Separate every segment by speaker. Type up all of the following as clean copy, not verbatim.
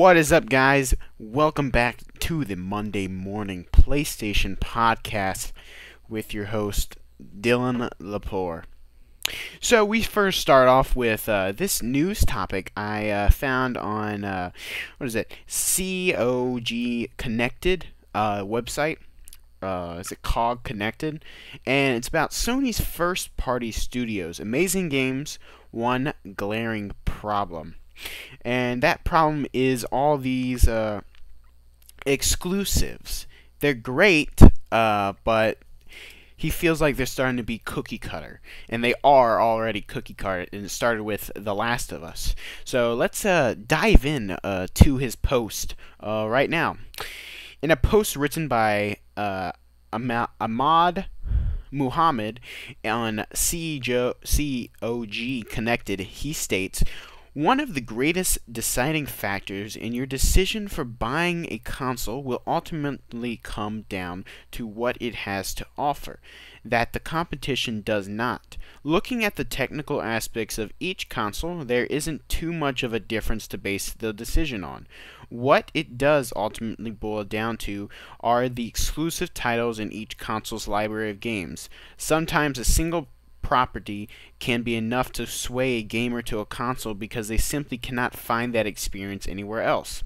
Speaker 1: What is up, guys? Welcome back to the Monday Morning PlayStation Podcast with your host, Dylan Lepore. So we first start off with this news topic I found on, what is it, COG Connected website. Is it COG Connected? And it's about Sony's first-party studios. Amazing games, one glaring problem. And that problem is all these exclusives. They're great, but he feels like they're starting to be cookie cutter. And they are already cookie cutter, and it started with The Last of Us. So let's dive in to his post right now. In a post written by Ahmad Muhammad on COG Connected, he states, "One of the greatest deciding factors in your decision for buying a console will ultimately come down to what it has to offer, that the competition does not. Looking at the technical aspects of each console, there isn't too much of a difference to base the decision on. What it does ultimately boil down to are the exclusive titles in each console's library of games. Sometimes a single property can be enough to sway a gamer to a console because they simply cannot find that experience anywhere else.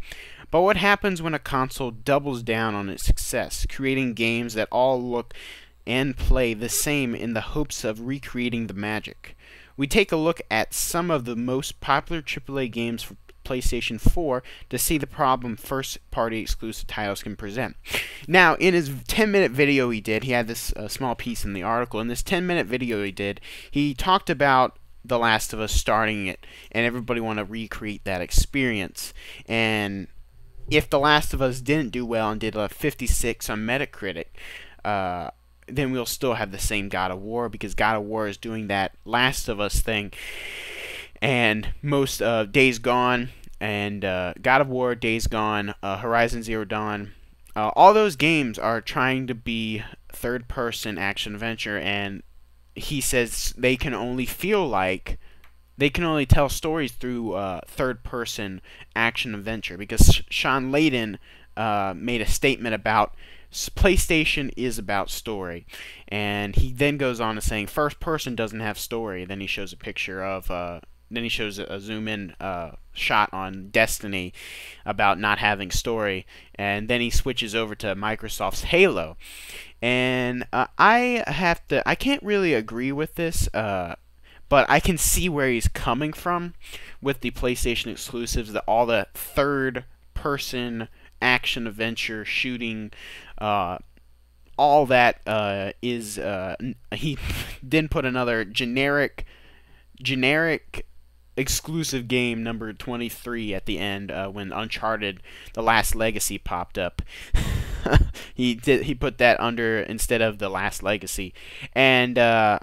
Speaker 1: But what happens when a console doubles down on its success, creating games that all look and play the same in the hopes of recreating the magic? We take a look at some of the most popular AAA games for PlayStation 4 to see the problem first-party exclusive titles can present." Now, in his 10-minute video he had this small piece in the article. In this 10-minute video he talked about The Last of Us starting it, and everybody want to recreate that experience. And if The Last of Us didn't do well and did a 56 on Metacritic, then we'll still have the same God of War, because God of War is doing that Last of Us thing. And most Days Gone and God of War, Days Gone, Horizon Zero Dawn, all those games are trying to be third-person action-adventure, and he says they can only tell stories through third-person action-adventure, because Sean Layden made a statement about PlayStation is about story, and he then goes on to saying first-person doesn't have story. Then he shows a picture of then he shows a zoom-in shot on Destiny about not having story, and then he switches over to Microsoft's Halo. And I can't really agree with this, but I can see where he's coming from with the PlayStation exclusives, all the third-person action-adventure shooting, all that is, he then put another generic exclusive game number 23 at the end when Uncharted The Last Legacy popped up. He put that under instead of The Last Legacy. And I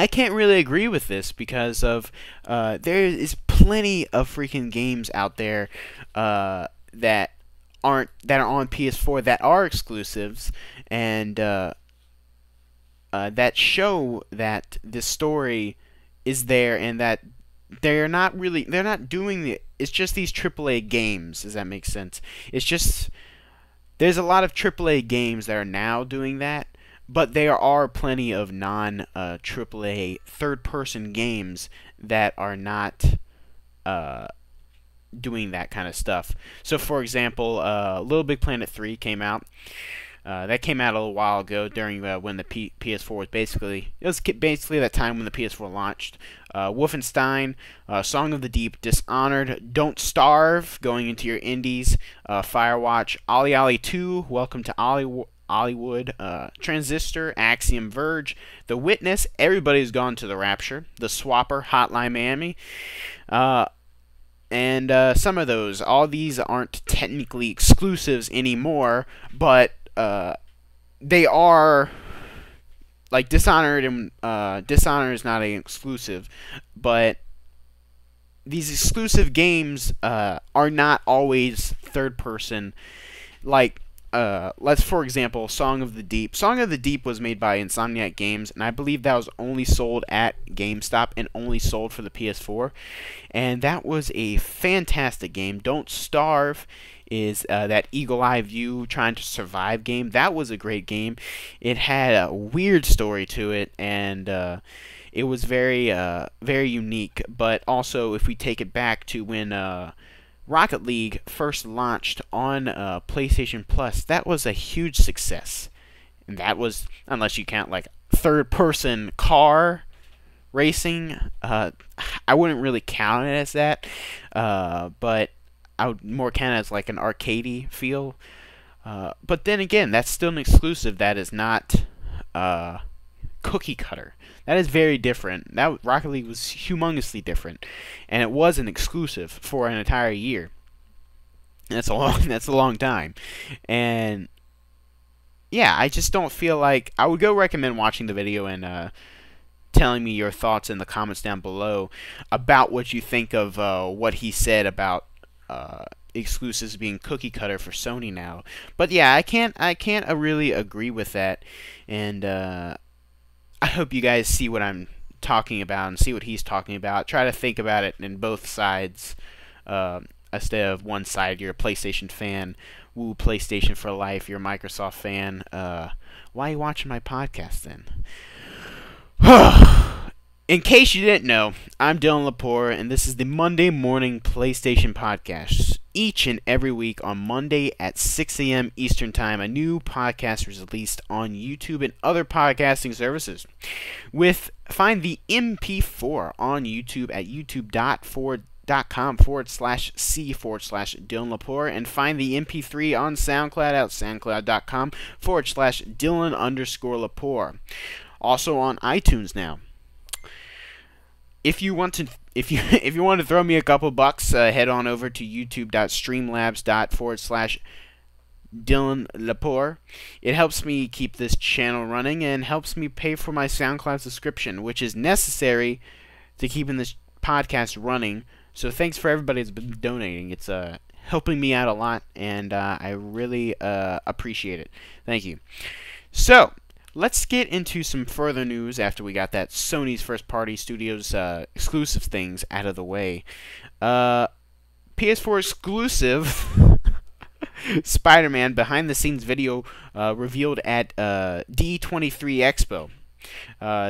Speaker 1: can't really agree with this, because of there is plenty of freaking games out there that are on PS4 that are exclusives, and that show that the story is there, and that they're not doing it's just these AAA games. Does that make sense? It's just there's a lot of AAA games that are now doing that, but there are plenty of non AAA third-person games that are not doing that kind of stuff. So, for example, Little Big Planet 3 came out. That came out a little while ago during when the PS4 was basically that time when the PS4 launched. Wolfenstein, Song of the Deep, Dishonored, Don't Starve, going into your indies, Firewatch, Ollie Ollie 2, Welcome to Hollywood, Transistor, Axiom Verge, The Witness, Everybody's Gone to the Rapture, The Swapper, Hotline Miami, and some of those. All these aren't technically exclusives anymore, but they are, like Dishonored, and Dishonored is not an exclusive, but these exclusive games are not always third person. Like let's, for example, Song of the Deep. Song of the Deep was made by Insomniac Games, and I believe that was only sold at GameStop and only sold for the PS4. And that was a fantastic game. Don't Starve is that eagle-eye view trying to survive game. That was a great game. It had a weird story to it, and it was very unique. But also, if we take it back to when Rocket League first launched on PlayStation Plus, that was a huge success. And that was, unless you count like third-person car racing, I wouldn't really count it as that, but I would more count it as like an arcadey feel. But then again, that's still an exclusive. That is not cookie cutter. That is very different. That Rocket League was humongously different, and it was an exclusive for an entire year. And that's a long time. And yeah, I just don't feel like I would go recommend watching the video and telling me your thoughts in the comments down below about what you think of what he said about exclusives being cookie cutter for Sony now. But yeah, I can't really agree with that, and I hope you guys see what I'm talking about and see what he's talking about. Try to think about it in both sides instead of one side. You're a PlayStation fan, woo, PlayStation for life. You're a Microsoft fan. Why are you watching my podcast then? In case you didn't know, I'm Dylan Lepore, and this is the Monday Morning PlayStation Podcast. Each and every week on Monday at 6 a.m. Eastern Time, a new podcast is released on YouTube and other podcasting services. Find the MP4 on YouTube at youtube.com/C/Dylan Lepore, and find the MP3 on SoundCloud at soundcloud.com/Dylan_Lepore. Also on iTunes now. If you want to throw me a couple bucks, head on over to youtube.streamlabs.com/Dylan Lepore. It helps me keep this channel running and helps me pay for my SoundCloud subscription, which is necessary to keeping this podcast running. So thanks for everybody that's been donating. It's helping me out a lot, and I really appreciate it. Thank you. So let's get into some further news after we got that Sony's first-party studios exclusive things out of the way. PS4 exclusive Spider-Man behind-the-scenes video revealed at D23 Expo.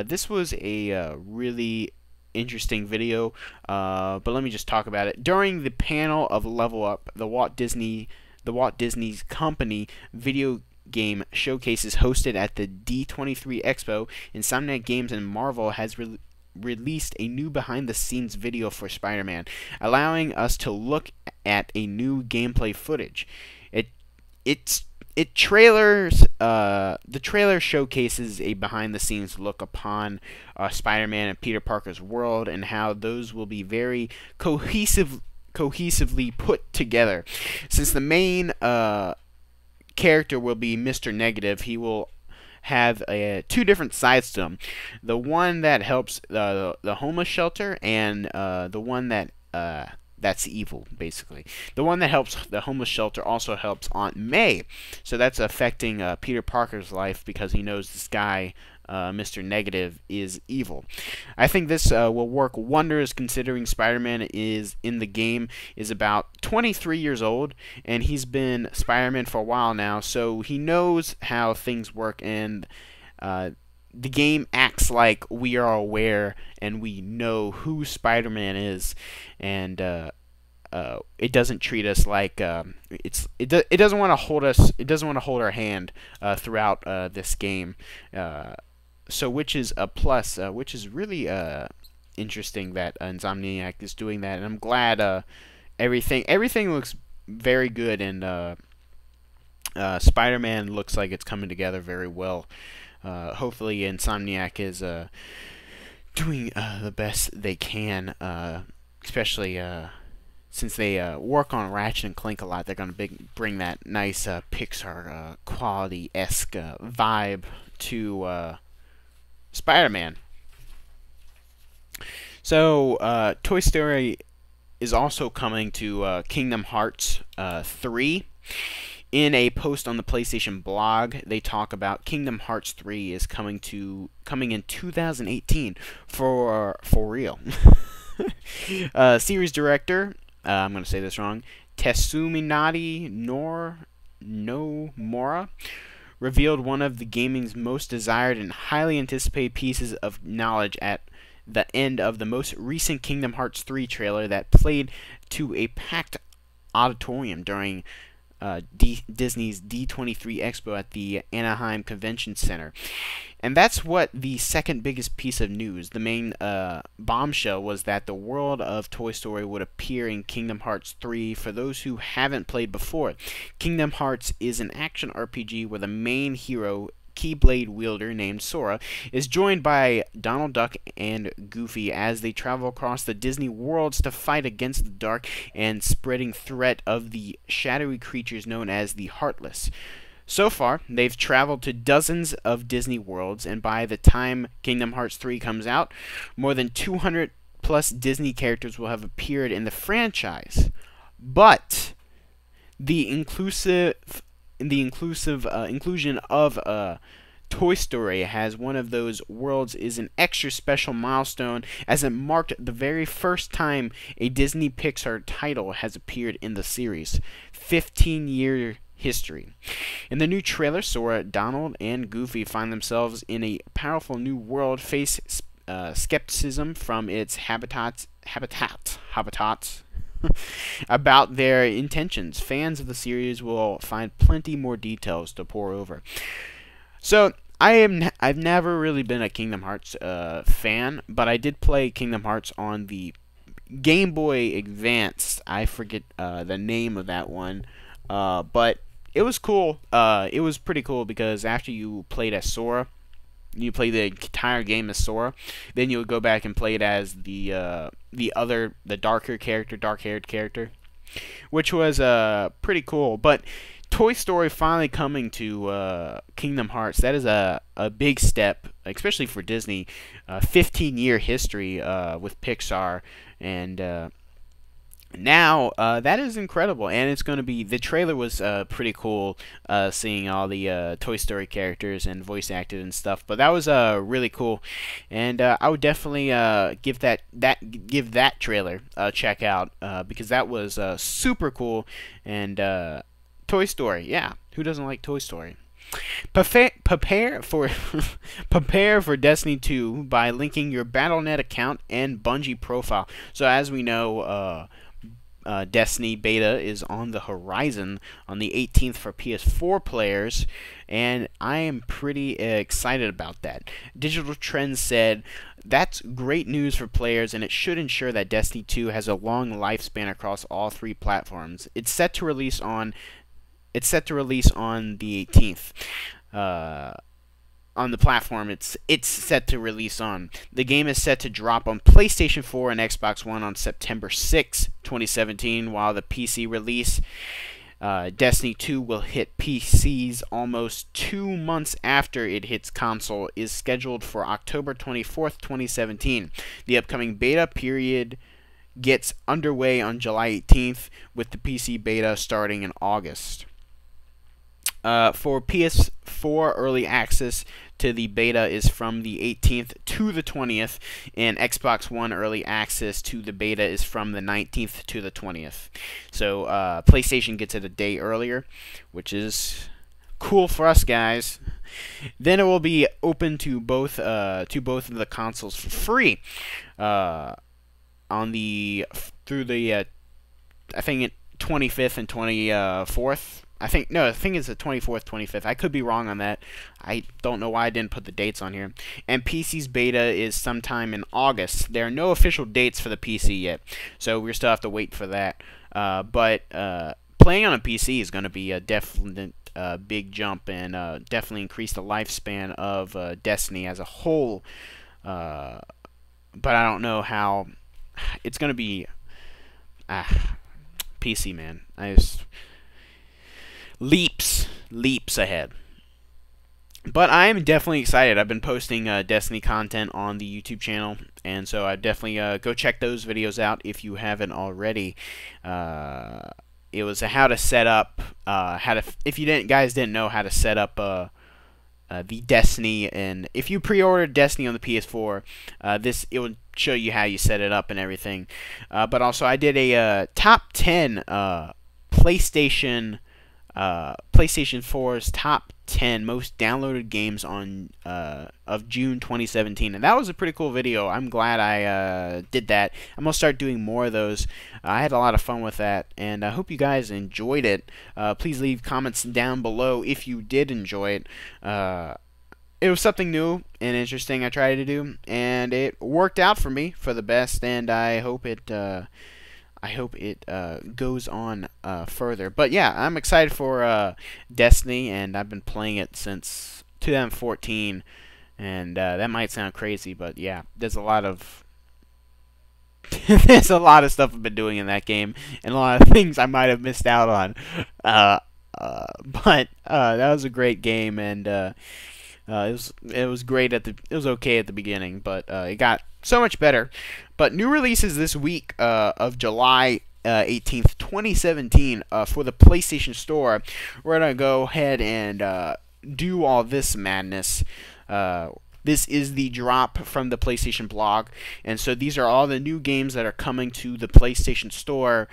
Speaker 1: This was a really interesting video, but let me just talk about it. During the panel of Level Up, the Walt Disney's Company video game showcases hosted at the D23 Expo, Insomniac Games and Marvel has released a new behind-the-scenes video for Spider-Man, allowing us to look at a new gameplay footage. The trailer showcases a behind-the-scenes look upon Spider-Man and Peter Parker's world, and how those will be very cohesively put together. Since the main character will be Mr. Negative, he will have two different sides to him. The one that helps the homeless shelter, and the one that that's evil, basically. The one that helps the homeless shelter also helps Aunt May. So that's affecting Peter Parker's life because he knows this guy, Mr. Negative, is evil. I think this will work wonders considering Spider-Man is in the game is about 23 years old, and he's been Spider-Man for a while now, so he knows how things work, and the game acts like we are aware and we know who Spider-Man is, and it doesn't treat us like it doesn't want to hold us. It doesn't want to hold our hand throughout this game. So which is a plus, which is really interesting that Insomniac is doing that, and I'm glad everything looks very good, and Spider-Man looks like it's coming together very well. Hopefully Insomniac is doing the best they can, especially since they work on Ratchet and Clank a lot. They're going to bring that nice Pixar quality-esque vibe to Spider-Man. So Toy Story is also coming to Kingdom Hearts 3. in a post on the PlayStation blog, they talk about Kingdom Hearts 3 is coming in 2018 for real. Series director, I'm going to say this wrong, Tetsuminari Nomura revealed one of the gaming's most desired and highly anticipated pieces of knowledge at the end of the most recent Kingdom Hearts 3 trailer that played to a packed auditorium during Disney's D23 Expo at the Anaheim Convention Center. And that's what the second biggest piece of news. The main bombshell was that the world of Toy Story would appear in Kingdom Hearts 3 for those who haven't played before. Kingdom Hearts is an action RPG where the main hero, Keyblade wielder named Sora, is joined by Donald Duck and Goofy as they travel across the Disney worlds to fight against the dark and spreading threat of the shadowy creatures known as the Heartless. So far, they've traveled to dozens of Disney worlds, and by the time Kingdom Hearts 3 comes out, more than 200 plus Disney characters will have appeared in the franchise. But the inclusion of Toy Story as one of those worlds is an extra special milestone, as it marked the very first time a Disney Pixar title has appeared in the series. 15-year history. In the new trailer, Sora, Donald, and Goofy find themselves in a powerful new world, face skepticism from its habitats about their intentions. Fans of the series will find plenty more details to pore over. So I've never really been a Kingdom Hearts fan, but I did play Kingdom Hearts on the Game Boy Advance. I forget the name of that one, but it was cool. It was pretty cool because after you played as Sora, you play the entire game as Sora, then you would go back and play it as the dark-haired character, which was pretty cool. But Toy Story finally coming to Kingdom Hearts, that is a big step, especially for Disney. 15-year history with Pixar, and now that is incredible. And it's going to be, the trailer was pretty cool, seeing all the Toy Story characters and voice acted and stuff. But that was really cool, and I would definitely give that trailer a check out, because that was super cool. And Toy Story, yeah, who doesn't like Toy Story? Prepare for Destiny 2 by linking your Battle.net account and Bungie profile. So as we know, Destiny beta is on the horizon on the 18th for PS4 players, and I am pretty excited about that. Digital Trends said, "That's great news for players, and it should ensure that Destiny 2 has a long lifespan across all three platforms. It's set to release on the 18th. On the platform it's set to release on. The game is set to drop on PlayStation 4 and Xbox One on September 6, 2017, while the PC release, Destiny 2, will hit PCs almost 2 months after it hits console, is scheduled for October 24th, 2017. The upcoming beta period gets underway on July 18th, with the PC beta starting in August. For PS4, early access to the beta is from the 18th to the 20th, and Xbox One early access to the beta is from the 19th to the 20th. So PlayStation gets it a day earlier, which is cool for us guys. Then it will be open to both of the consoles for free through the I think 25th and 24th. I think it's the 24th, 25th. I could be wrong on that. I don't know why I didn't put the dates on here. And PC's beta is sometime in August. There are no official dates for the PC yet, so we still have to wait for that. But playing on a PC is going to be a definite big jump, and definitely increase the lifespan of Destiny as a whole. But I don't know how it's going to be. PC, man. Leaps ahead. But I'm definitely excited. I've been posting Destiny content on the YouTube channel, and so I definitely go check those videos out if you haven't already. it was a how to set up if you guys didn't know how to set up the Destiny, and if you pre-ordered Destiny on the PS4, it will show you how you set it up and everything. But also, I did a top 10 PlayStation 4's top 10 most downloaded games on of June 2017, and that was a pretty cool video. I'm glad I did that. I'm gonna start doing more of those. I had a lot of fun with that, and I hope you guys enjoyed it. Please leave comments down below if you did enjoy it. It was something new and interesting I tried to do, and it worked out for me for the best, and I hope it goes on further. But yeah, I'm excited for Destiny, and I've been playing it since 2014, and that might sound crazy, but yeah, there's a lot of there's a lot of stuff I've been doing in that game, and a lot of things I might have missed out on. But that was a great game, and it was great it was okay at the beginning, but it got so much better. But new releases this week of July 18th, 2017 for the PlayStation Store. We're gonna go ahead and do all this madness. This is the drop from the PlayStation blog, and so these are all the new games that are coming to the PlayStation Store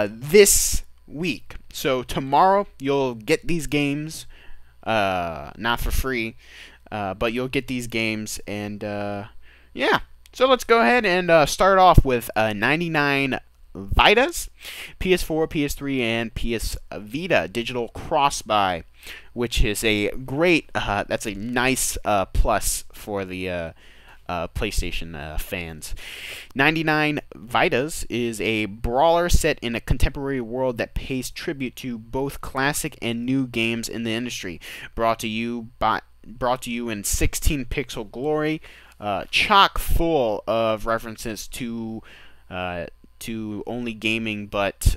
Speaker 1: this week. So tomorrow you'll get these games, not for free, but you'll get these games, and yeah. So let's go ahead and start off with 99 Vitas, PS4, PS3, and PS Vita digital cross-buy, which is a great, that's a nice plus for the PlayStation fans. 99 Vitas is a brawler set in a contemporary world that pays tribute to both classic and new games in the industry. Brought to you in 16-pixel glory, chock full of references to only gaming, but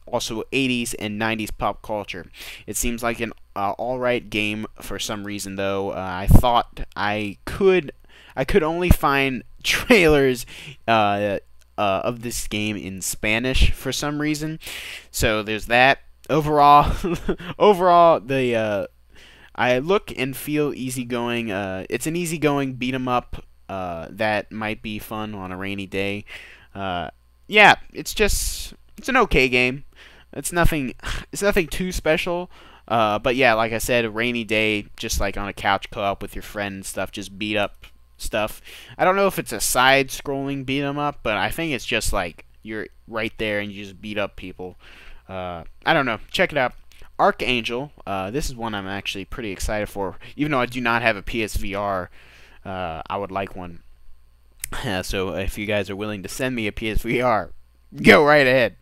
Speaker 1: also 80s and 90s pop culture. It seems like an alright game for some reason, though. I thought I could only find trailers of this game in Spanish for some reason. So there's that. Overall, I look and feel easygoing. It's an easygoing beat 'em up that might be fun on a rainy day. Yeah, it's an okay game. It's nothing too special. But yeah, like I said, a rainy day, just like on a couch co-op with your friend and stuff, just beat up stuff. I don't know if it's a side-scrolling beat 'em up, but I think it's just like you're right there and you just beat up people. I don't know. Check it out. Archangel. This is one I'm actually pretty excited for. Even though I do not have a PSVR, I would like one. So if you guys are willing to send me a PSVR, go right ahead.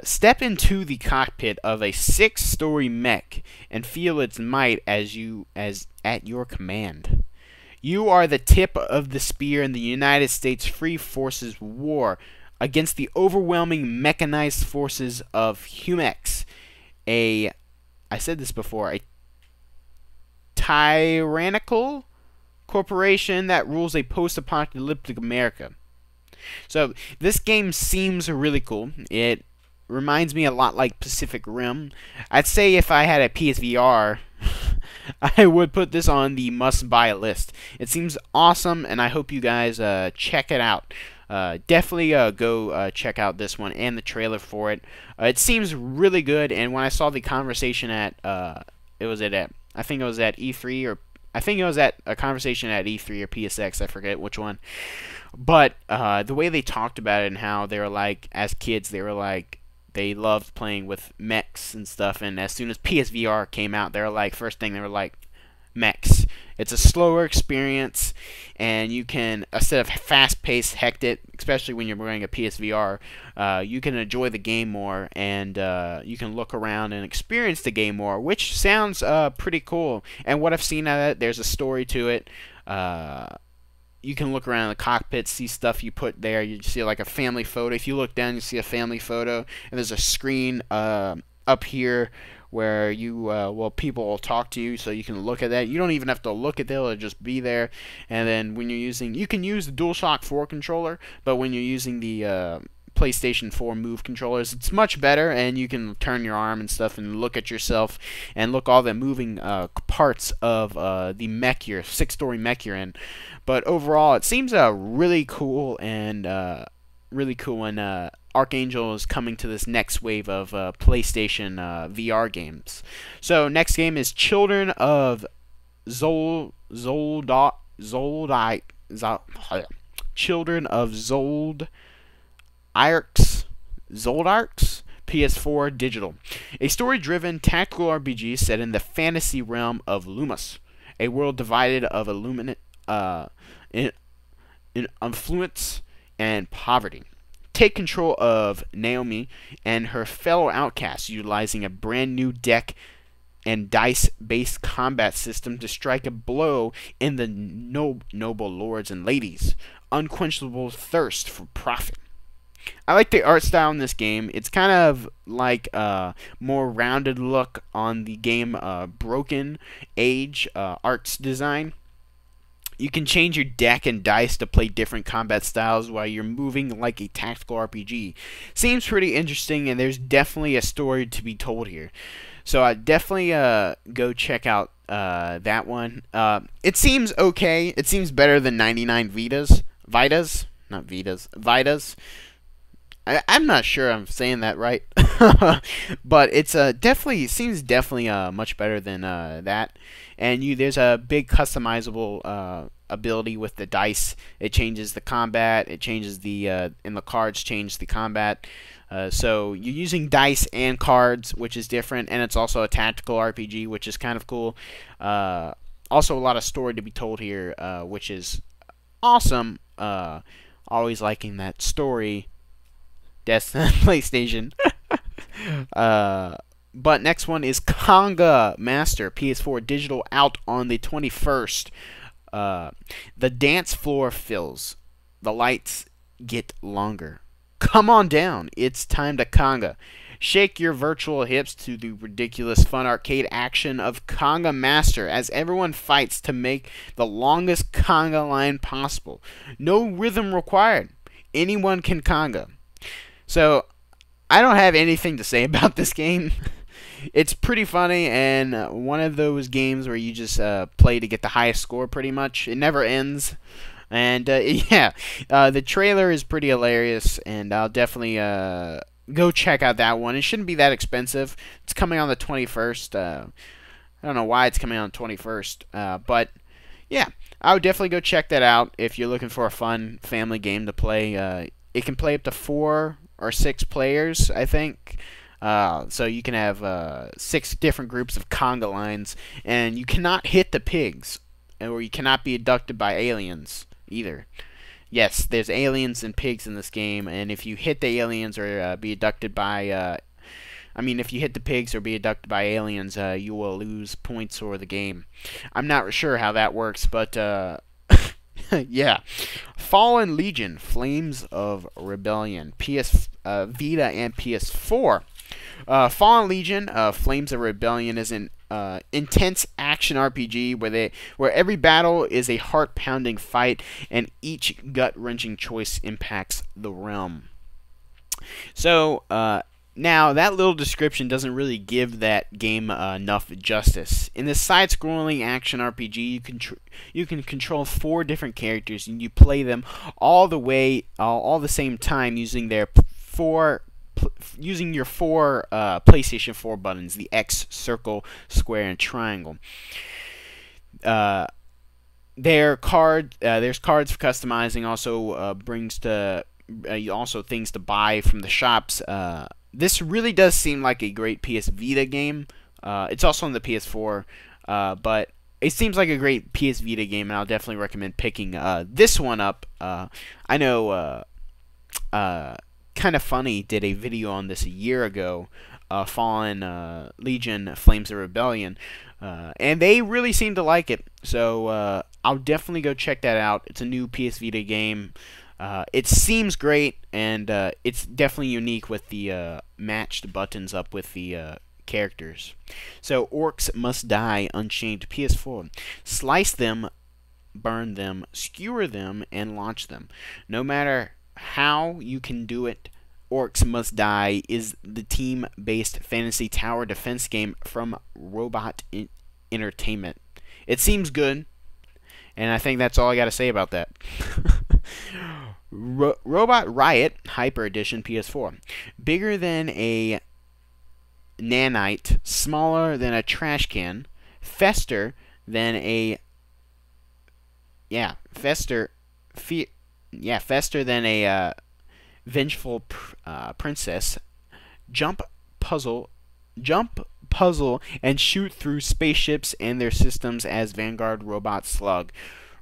Speaker 1: Step into the cockpit of a 6-story mech and feel its might as at your command. You are the tip of the spear in the United States Free Forces war against the overwhelming mechanized forces of Humex, I said this before, a tyrannical corporation that rules a post-apocalyptic America. So this game seems really cool. It reminds me a lot like Pacific Rim. I'd say if I had a PSVR, I would put this on the must-buy list. It seems awesome, and I hope you guys check it out. Definitely go check out this one and the trailer for it. It seems really good, and when I saw the conversation at I think it was at E3, or I think it was at a conversation at E3 or PSX, I forget which one. But the way they talked about it and how they were like, as kids, they were like, they loved playing with mechs and stuff, and as soon as PSVR came out, they were like, first thing they were like, mechs. It's a slower experience, and you can, instead of fast-paced, hectic, especially when you're wearing a PSVR, you can enjoy the game more, and you can look around and experience the game more, which sounds pretty cool. And what I've seen out of it, there's a story to it. You can look around the cockpit, see stuff you put there. You see like a family photo. If you look down, you see a family photo, and there's a screen up here where people will talk to you, so you can look at that. You don't even have to look at it; it'll just be there. And then when you're using, you can use the DualShock 4 controller, but when you're using the PlayStation 4 Move controllers. It's much better, and you can turn your arm and stuff and look at yourself and look all the moving parts of the mech you're, six-story mech you're in. But overall, it seems really cool and Archangel is coming to this next wave of PlayStation VR games. So next game is Children of Children of Zoldarks, PS4 digital. A story-driven tactical RPG set in the fantasy realm of Lumos, a world divided of in affluence and poverty. Take control of Naomi and her fellow outcasts, utilizing a brand new deck and dice-based combat system to strike a blow in the noble lords and ladies' unquenchable thirst for profit. I like the art style in this game. It's kind of like a more rounded look on the game Broken Age arts design. You can change your deck and dice to play different combat styles while you're moving like a tactical RPG. Seems pretty interesting, and there's definitely a story to be told here. So I definitely go check out that one. It seems okay. It seems better than 99 Vitas. I'm not sure I'm saying that right, but it's definitely seems much better than that. And there's a big customizable ability with the dice. It changes the combat. It changes the and the cards change the combat. So you're using dice and cards, which is different, and it's also a tactical RPG, which is kind of cool. Also, a lot of story to be told here, which is awesome. Always liking that story. PlayStation. But next one is Conga Master, PS4 digital, out on the 21st. The dance floor fills. The lights get longer. Come on down. It's time to conga. Shake your virtual hips to the ridiculous fun arcade action of Conga Master as everyone fights to make the longest conga line possible. No rhythm required. Anyone can conga. So, I don't have anything to say about this game. It's pretty funny, and one of those games where you just play to get the highest score pretty much. It never ends. And, yeah, the trailer is pretty hilarious, and I'll definitely go check out that one. It shouldn't be that expensive. It's coming on the 21st. I don't know why it's coming on the 21st, but, yeah, I would definitely go check that out if you're looking for a fun family game to play. It can play up to 4 or 6 players, I think. So you can have 6 different groups of conga lines, and you cannot hit the pigs, or you cannot be abducted by aliens either. Yes, there's aliens and pigs in this game, and if you hit the aliens or be abducted by, if you hit the pigs or be abducted by aliens, you will lose points for the game. I'm not sure how that works, but yeah. Fallen Legion, Flames of Rebellion, PS Vita and PS4. Fallen Legion, Flames of Rebellion is an intense action RPG where every battle is a heart-pounding fight and each gut-wrenching choice impacts the realm. So, now, that little description doesn't really give that game enough justice. In this side-scrolling action RPG, you can control 4 different characters, and you play them all the same time using your 4 PlayStation 4 buttons: the X, circle, square, and triangle. There's cards for customizing. Also also things to buy from the shops. This really does seem like a great PS Vita game. It's also on the PS4, but it seems like a great PS Vita game, and I'll definitely recommend picking this one up. I know Kind of Funny did a video on this a year ago, Fallen Legion, Flames of Rebellion, and they really seem to like it. So I'll definitely go check that out. It's a new PS Vita game. It seems great, and it's definitely unique with the matched buttons up with the characters. So, Orcs Must Die Unchained, PS4. Slice them, burn them, skewer them, and launch them. No matter how you can do it, Orcs Must Die is the team-based fantasy tower defense game from Robot Entertainment. It seems good, and I think that's all I got to say about that. Robot Riot Hyper Edition PS4. Bigger than a nanite, smaller than a trash can, faster than a faster than a vengeful princess. Jump puzzle, and shoot through spaceships and their systems as Vanguard Robot Slug.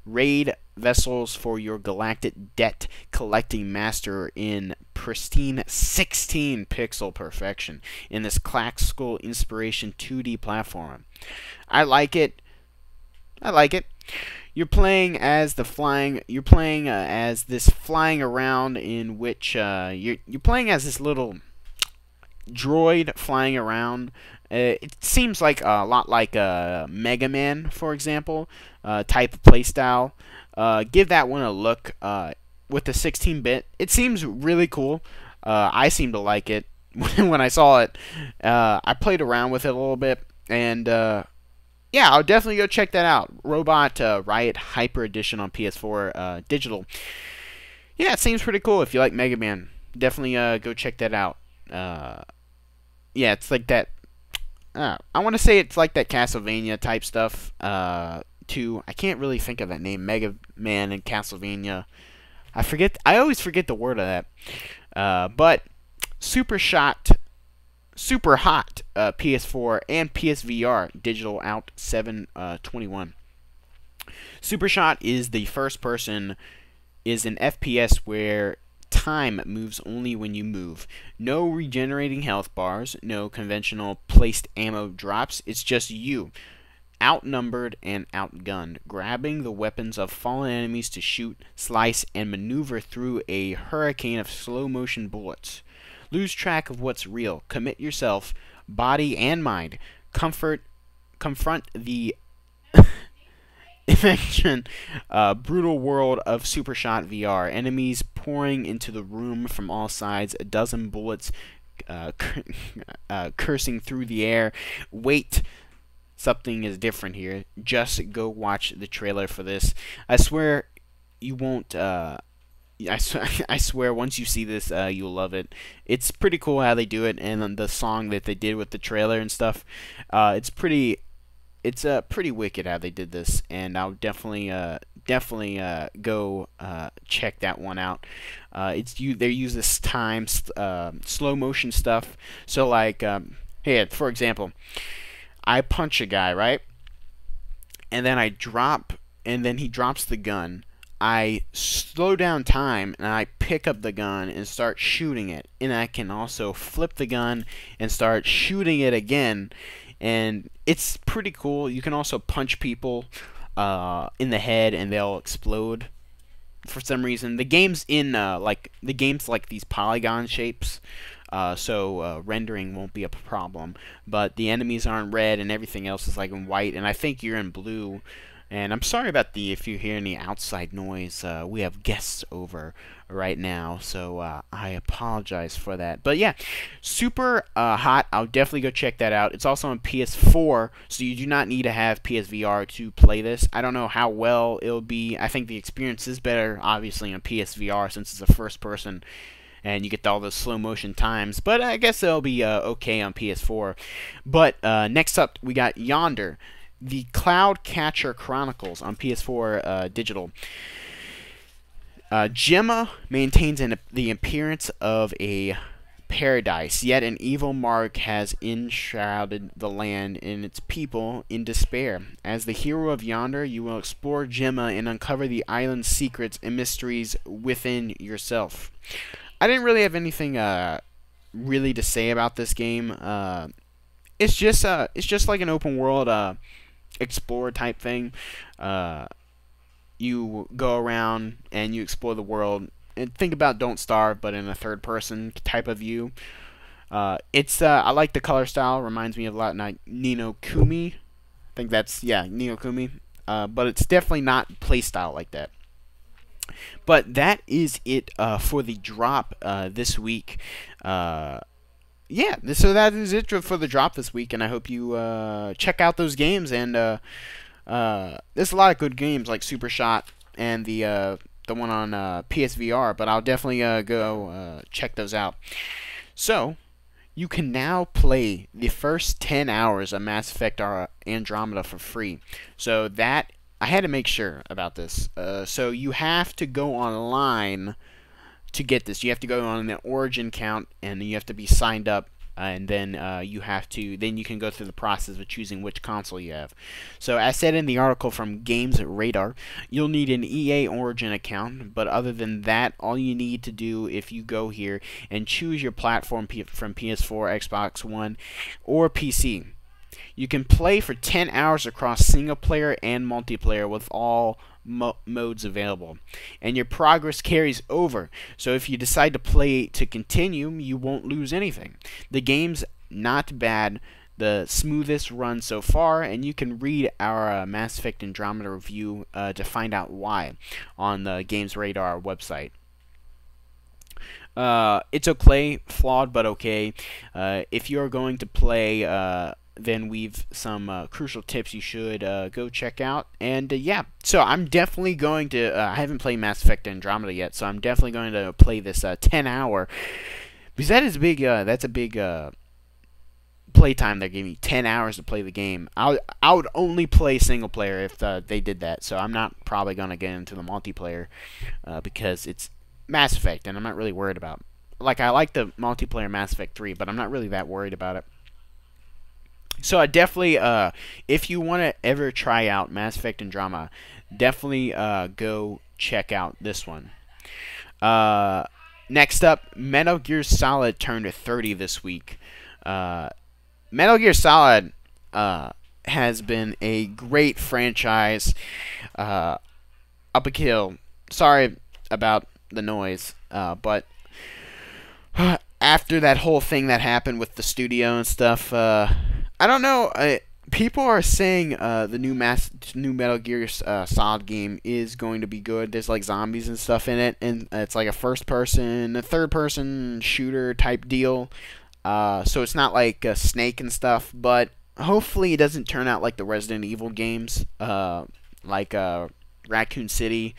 Speaker 1: Raid vessels for your galactic debt collecting master in pristine 16 pixel perfection in this classical inspiration 2D platformer. I like it. You're playing as this flying around in which you're playing as this little droid flying around. It seems like a lot like Mega Man, for example, type of playstyle. Give that one a look with the 16-bit. It seems really cool. I seem to like it when I saw it. I played around with it a little bit, and yeah, I'll definitely go check that out. Robot Riot Hyper Edition on PS4 digital. Yeah, it seems pretty cool if you like Mega Man. Definitely go check that out. Yeah, it's like that. I want to say it's like that Castlevania type stuff. Too. I can't really think of that name. Mega Man and Castlevania. I always forget the word of that. But super hot PS4 and PSVR digital out 7/21. Supershot is the first person is an FPS where time moves only when you move. No regenerating health bars, no conventional placed ammo drops. It's just you, outnumbered and outgunned, grabbing the weapons of fallen enemies to shoot, slice, and maneuver through a hurricane of slow-motion bullets. Lose track of what's real. Commit yourself, body and mind. Confront the brutal world of Supershot VR. Enemies pouring into the room from all sides. A dozen bullets cursing through the air. Wait, something is different here. Just go watch the trailer for this. I swear you won't. I swear once you see this, you'll love it. It's pretty cool how they do it, and the song that they did with the trailer and stuff. It's pretty wicked how they did this, and I'll definitely go check that one out. They use this time slow motion stuff. So like, here for example, I punch a guy, right, and then I drop, and then he drops the gun. I slow down time and I pick up the gun and start shooting it, and I can also flip the gun and start shooting it again, and it's pretty cool. You can also punch people in the head and they'll explode for some reason. The game's in like these polygon shapes, so rendering won't be a problem, but the enemies are in red and everything else is like in white, and I think you're in blue. And I'm sorry about if you hear any outside noise. We have guests over right now, so I apologize for that. But yeah, super hot. I'll definitely go check that out. It's also on PS4, so you do not need to have PSVR to play this. I don't know how well it'll be. I think the experience is better, obviously, on PSVR since it's a first person and you get all those slow motion times. But I guess it'll be okay on PS4. But next up, we got Yonder, the Cloud Catcher Chronicles on PS4 digital. Gemma maintains the appearance of a paradise, yet an evil mark has enshrouded the land and its people in despair. As the hero of Yonder, you will explore Gemma and uncover the island's secrets and mysteries within yourself. I didn't really have anything really to say about this game. It's just like an open world Explorer type thing. You go around and you explore the world, and think about Don't Starve, but in a third person type of view. I like the color style. Reminds me of a lot like Ni no Kuni. I think that's Ni no Kuni. But it's definitely not play style like that. But that is it for the drop this week. Yeah, so that is it for the drop this week, and I hope you check out those games. And there's a lot of good games like Super Shot and the one on PSVR, but I'll definitely go check those out. So you can now play the first 10 hours of Mass Effect Andromeda for free. So that I had to make sure about this. So you have to go online to get this. You have to go on the Origin account, and you have to be signed up, and then then you can go through the process of choosing which console you have. So as said in the article from Games Radar, you'll need an EA Origin account, but other than that, all you need to do if you go here and choose your platform from PS4, Xbox One, or PC. You can play for 10 hours across single player and multiplayer with all modes available, and your progress carries over. So if you decide to play to continue, you won't lose anything. The game's not bad, the smoothest run so far, and you can read our Mass Effect Andromeda review to find out why on the Games Radar website. It's okay, flawed but okay. If you're going to play, then we've some crucial tips you should go check out. And yeah, so I'm definitely going to. I haven't played Mass Effect Andromeda yet, so I'm definitely going to play this 10-hour, because that is big. That's a big playtime. They're giving me 10 hours to play the game. I would only play single player if they did that. So I'm not probably gonna get into the multiplayer because it's Mass Effect, and I'm not really worried about. Like, I like the multiplayer Mass Effect 3, but I'm not really that worried about it. So I definitely, if you want to ever try out Mass Effect Andromeda, definitely go check out this one. Next up, Metal Gear Solid turned 30 this week. Metal Gear Solid has been a great franchise up until, sorry about the noise, but after that whole thing that happened with the studio and stuff, I don't know. People are saying the new Metal Gear Solid game is going to be good. There's like zombies and stuff in it, and it's like a third-person shooter type deal. So it's not like a Snake and stuff, but hopefully it doesn't turn out like the Resident Evil games, like Raccoon City.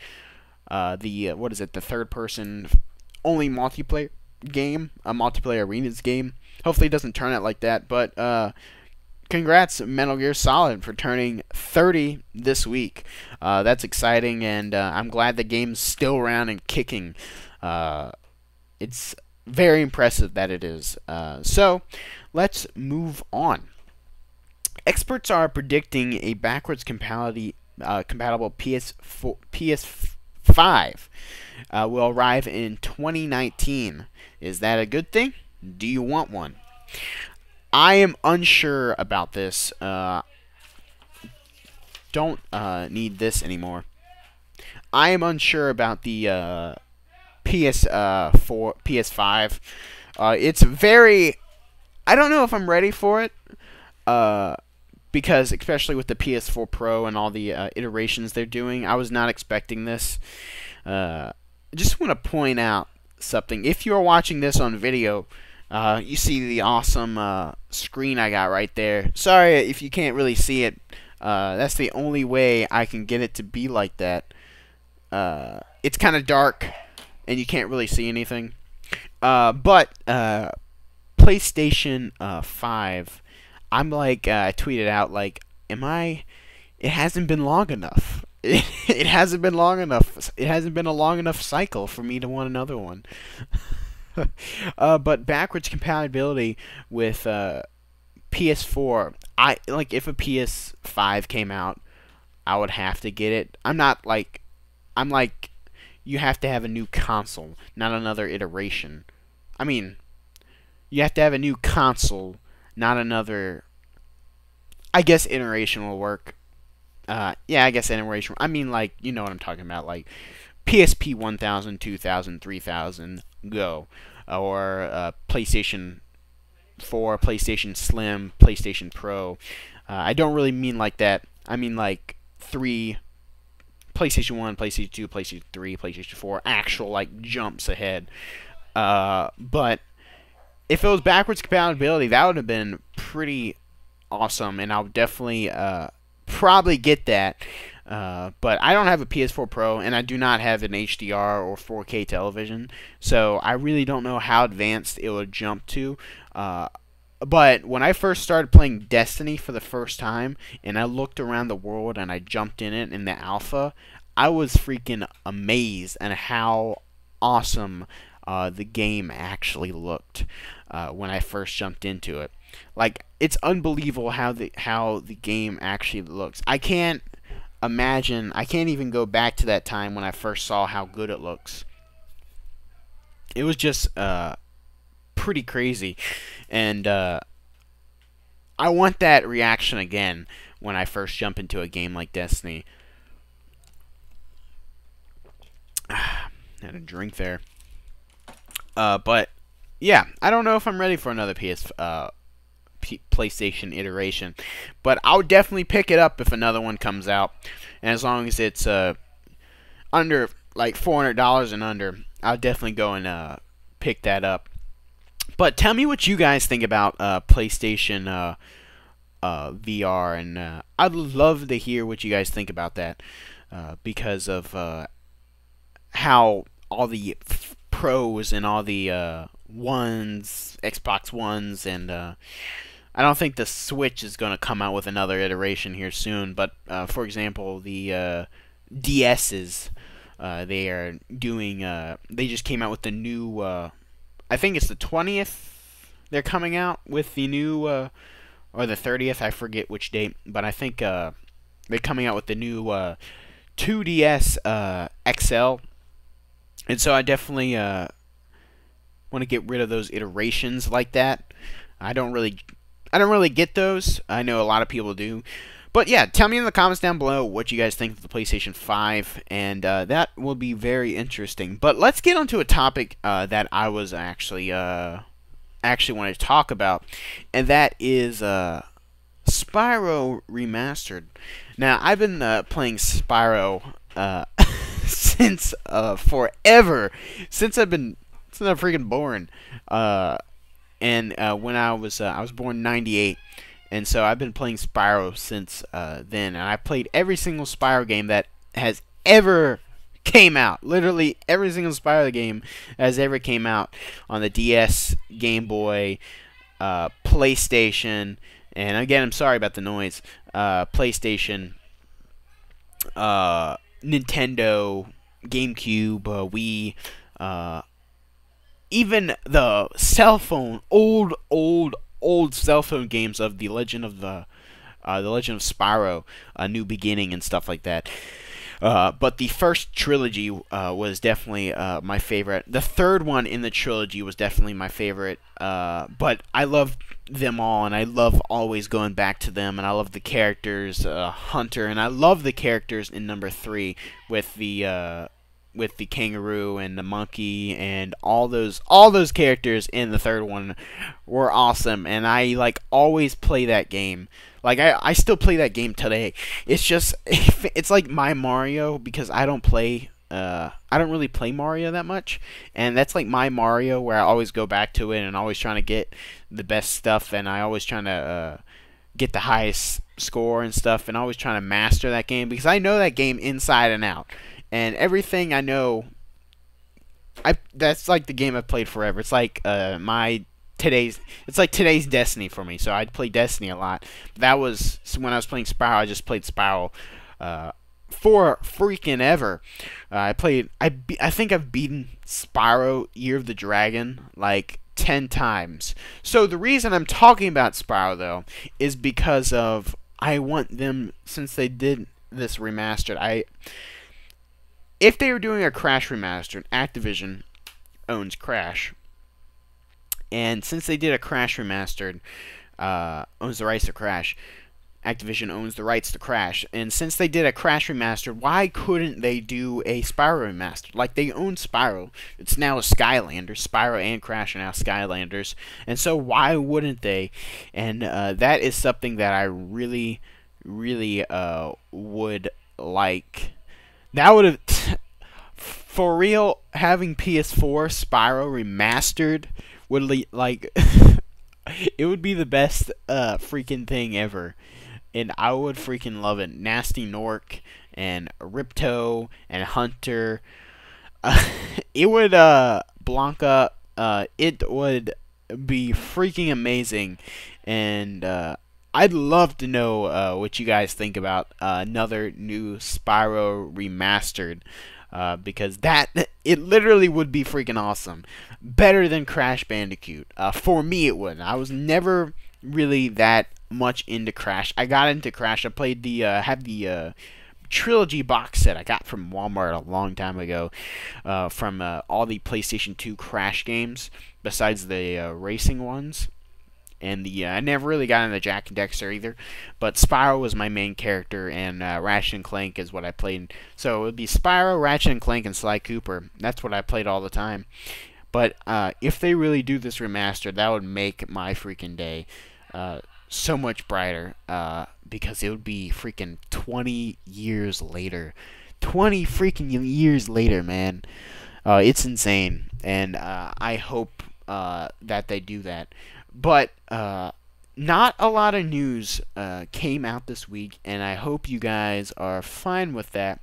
Speaker 1: What is it? The third-person only multiplayer game, a multiplayer arenas game. Hopefully it doesn't turn out like that, but congrats Metal Gear Solid for turning 30 this week. That's exciting, and I'm glad the game's still around and kicking. It's very impressive that it is. So let's move on. Experts are predicting a backwards compatible PS5 will arrive in 2019. Is that a good thing? Do you want one? I am unsure about this. Don't need this anymore. I am unsure about the PS5. It's very. I don't know if I'm ready for it. Because especially with the PS4 Pro and all the iterations they're doing, I was not expecting this. I just want to point out something. If you're watching this on video, you see the awesome screen I got right there. Sorry if you can't really see it. That's the only way I can get it to be like that. It's kind of dark, and you can't really see anything. But PlayStation 5, I'm like, I tweeted out, like, it hasn't been long enough. It hasn't been long enough. It hasn't been a long enough cycle for me to want another one. But backwards compatibility with PS4, if a PS5 came out, I would have to get it. I'm like, you have to have a new console, not another iteration. I mean, you have to have a new console, not another. I guess iteration will work. Yeah, I guess iteration. I mean, like, you know what I'm talking about, like PSP 1000, 2000, 3000, go, or PlayStation 4, PlayStation Slim, PlayStation Pro. I don't really mean like that. I mean like 3 PlayStation 1, PlayStation 2, PlayStation 3, PlayStation 4, actual like jumps ahead. But if it was backwards compatibility, that would have been pretty awesome, and I'll definitely probably get that. But I don't have a PS4 Pro, and I do not have an HDR or 4K television, so I really don't know how advanced it would jump to. But when I first started playing Destiny for the first time, and I looked around the world and I jumped in it in the alpha, I was freaking amazed at how awesome the game actually looked when I first jumped into it. Like, it's unbelievable how the game actually looks. I can't imagine. I can't even go back to that time when I first saw how good it looks. It was just pretty crazy, and I want that reaction again when I first jump into a game like Destiny. Had a drink there. But yeah, I don't know if I'm ready for another PlayStation iteration, but I'll definitely pick it up if another one comes out, and as long as it's under like $400 and under, I'll definitely go and pick that up. But tell me what you guys think about PlayStation VR, and I'd love to hear what you guys think about that, because of how all the pros and all the ones, Xbox Ones, and I don't think the Switch is going to come out with another iteration here soon, but for example, the DS's, they are doing, they just came out with the new, I think it's the 20th, they're coming out with the new, or the 30th, I forget which date, but I think they're coming out with the new 2DS XL, and so I definitely want to get rid of those iterations like that. I don't really get those. I know a lot of people do. But yeah, tell me in the comments down below what you guys think of the PlayStation 5, and that will be very interesting. But let's get onto a topic that I was actually wanted to talk about, and that is Spyro Remastered. Now, I've been playing Spyro since forever, since I've freaking born. And when I was born in '98, and so I've been playing Spyro since then, and I played every single Spyro game that has ever came out. Literally every single Spyro game has ever came out on the DS, Game Boy, PlayStation, and again, I'm sorry about the noise. PlayStation, Nintendo, GameCube, Wii, even the cell phone, old cell phone games of the Legend of Spyro, A New Beginning, and stuff like that. But the first trilogy was definitely my favorite. The third one in the trilogy was definitely my favorite. But I love them all, and I love always going back to them. And I love the characters, Hunter, and I love the characters in number 3 with the kangaroo and the monkey, and all those characters in the third one were awesome, and I like always play that game. Like I still play that game today. It's just it's like my Mario, because I don't really play Mario that much, and that's like my Mario, where I always go back to it and always trying to get the best stuff, and I always trying to get the highest score and stuff, and always trying to master that game, because I know that game inside and out. And everything I know, that's like the game I've played forever. It's like today's Destiny for me. So I'd play Destiny a lot. That was when I was playing Spyro. I just played Spyro for freaking ever. I think I've beaten Spyro Year of the Dragon like 10 times. So the reason I'm talking about Spyro though is because of I want them, since they did this remastered. If they were doing a Crash remastered, Activision owns Crash, and since they did a Crash remastered, owns the rights to Crash, Activision owns the rights to Crash, and since they did a Crash remastered, why couldn't they do a Spyro remastered? Like, they own Spyro. It's now a Skylander. Spyro and Crash are now Skylanders, and so why wouldn't they? And that is something that I really would like That would have, for real, having PS4 Spyro remastered would like it would be the best freaking thing ever, and I would freaking love it. Nasty Nork and Ripto and Hunter. It would Blanca. It would be freaking amazing, and I'd love to know what you guys think about another new Spyro remastered. Because it literally would be freaking awesome, better than Crash Bandicoot. For me, it would. I was never really that much into Crash. I got into Crash. I played had the trilogy box set I got from Walmart a long time ago, from all the PlayStation 2 Crash games, besides the racing ones. And I never really got into Jack and Dexter either, but Spyro was my main character, and Ratchet and Clank is what I played. So it would be Spyro, Ratchet and Clank, and Sly Cooper. That's what I played all the time. But if they really do this remaster, that would make my freaking day so much brighter, because it would be freaking 20 years later. 20 freaking years later, man. It's insane, and I hope that they do that. But not a lot of news came out this week, and I hope you guys are fine with that.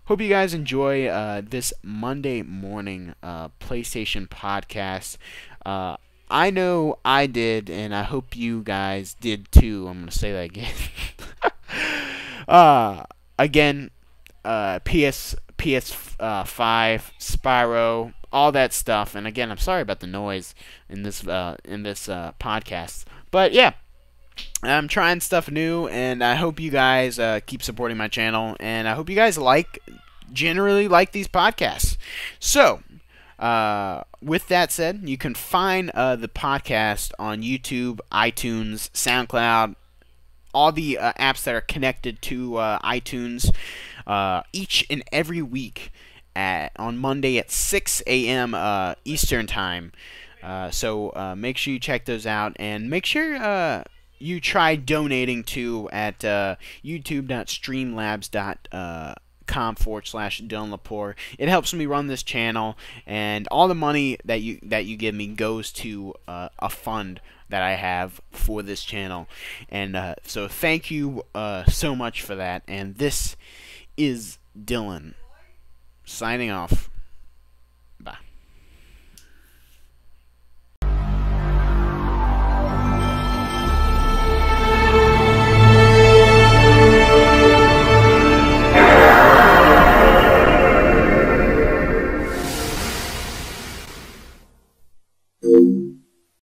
Speaker 1: Hope you guys enjoy this Monday morning PlayStation podcast. I know I did, and I hope you guys did too. I'm going to say that again. Again, PS5, Spyro, all that stuff. And again, I'm sorry about the noise in this podcast. But yeah, I'm trying stuff new, and I hope you guys keep supporting my channel, and I hope you guys generally like these podcasts. So, with that said, you can find the podcast on YouTube, iTunes, SoundCloud, all the apps that are connected to iTunes, each and every week on Monday at 6 a.m. Eastern Time. So make sure you check those out, and make sure you try donating to at youtube.streamlabs.com/Dylan Lepore. It helps me run this channel, and all the money that you give me goes to a fund that I have for this channel. And so thank you so much for that. And this is Dylan signing off.